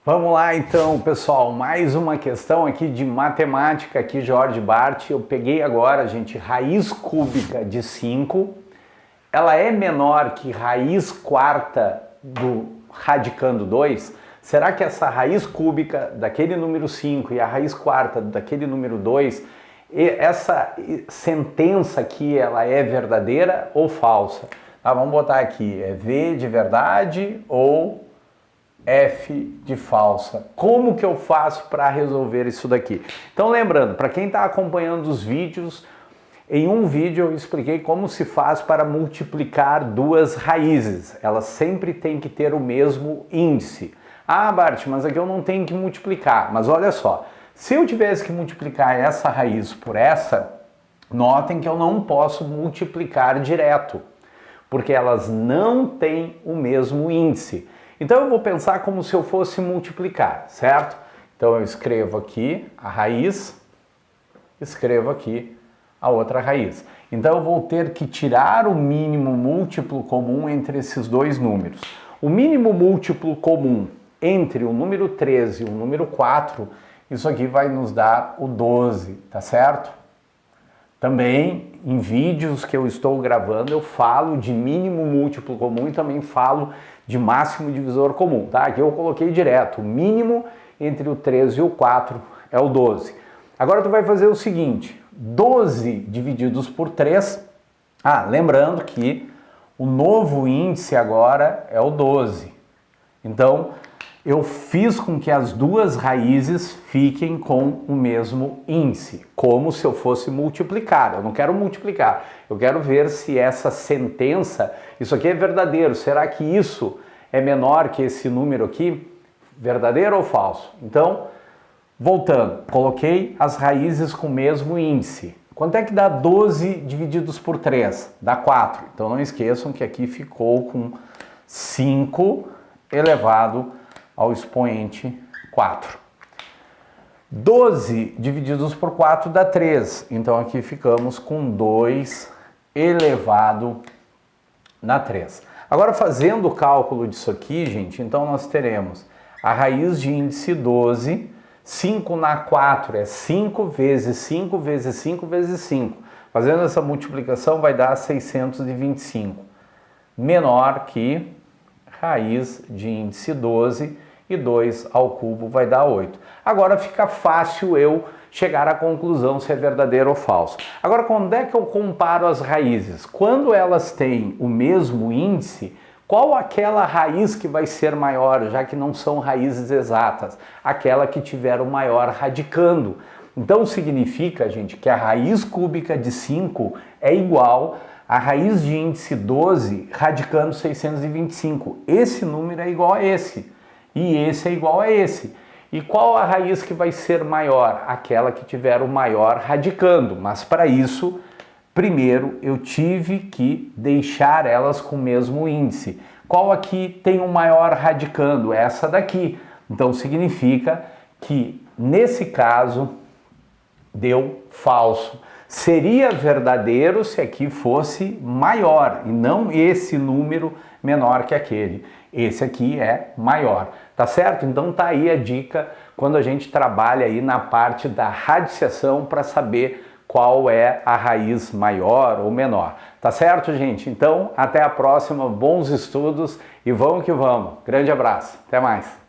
Vamos lá então, pessoal, mais uma questão aqui de matemática, aqui Jorge Bart. Eu peguei agora, gente, raiz cúbica de 5, ela é menor que raiz quarta do radicando 2? Será que essa raiz cúbica daquele número 5 e a raiz quarta daquele número 2, essa sentença aqui, ela é verdadeira ou falsa? Tá, vamos botar aqui, é V de verdade ou F de falsa. Como que eu faço para resolver isso daqui? Então lembrando, para quem está acompanhando os vídeos, em um vídeo eu expliquei como se faz para multiplicar duas raízes. Elas sempre têm que ter o mesmo índice. Ah, Bart, mas aqui eu não tenho que multiplicar. Mas olha só, se eu tivesse que multiplicar essa raiz por essa, notem que eu não posso multiplicar direto, porque elas não têm o mesmo índice. Então eu vou pensar como se eu fosse multiplicar, certo? Então eu escrevo aqui a raiz, escrevo aqui a outra raiz. Então eu vou ter que tirar o mínimo múltiplo comum entre esses dois números. O mínimo múltiplo comum entre o número 13 e o número 4, isso aqui vai nos dar o 12, tá certo? Também, em vídeos que eu estou gravando, eu falo de mínimo múltiplo comum e também falo de máximo divisor comum, tá? Aqui eu coloquei direto, o mínimo entre o 13 e o 4 é o 12. Agora tu vai fazer o seguinte, 12 divididos por 3, lembrando que o novo índice agora é o 12. Então, eu fiz com que as duas raízes fiquem com o mesmo índice, como se eu fosse multiplicar. Eu não quero multiplicar, eu quero ver se essa sentença, isso aqui é verdadeiro, será que isso é menor que esse número aqui? Verdadeiro ou falso? Então, voltando, coloquei as raízes com o mesmo índice. Quanto é que dá 12 divididos por 3? Dá 4. Então não esqueçam que aqui ficou com 5 elevado ao expoente 4. 12 divididos por 4 dá 3. Então aqui ficamos com 2 elevado na 3. Agora fazendo o cálculo disso aqui, gente, então nós teremos a raiz de índice 12, 5 na 4 é 5 vezes 5 vezes 5 vezes 5. Fazendo essa multiplicação vai dar 625. Menor que raiz de índice 12 e 2 ao cubo vai dar 8. Agora fica fácil eu chegar à conclusão se é verdadeiro ou falso. Agora, quando é que eu comparo as raízes? Quando elas têm o mesmo índice, qual aquela raiz que vai ser maior, já que não são raízes exatas? Aquela que tiver o maior radicando. Então significa, gente, que a raiz cúbica de 5 é igual a raiz de índice 12 radicando 625. Esse número é igual a esse. E esse é igual a esse. E qual a raiz que vai ser maior? Aquela que tiver o maior radicando. Mas para isso, primeiro eu tive que deixar elas com o mesmo índice. Qual aqui tem o maior radicando? Essa daqui. Então significa que, nesse caso, deu falso. Seria verdadeiro se aqui fosse maior e não esse número menor que aquele. Esse aqui é maior, tá certo? Então tá aí a dica quando a gente trabalha aí na parte da radiciação para saber qual é a raiz maior ou menor. Tá certo, gente? Então, até a próxima, bons estudos e vamos que vamos. Grande abraço, até mais.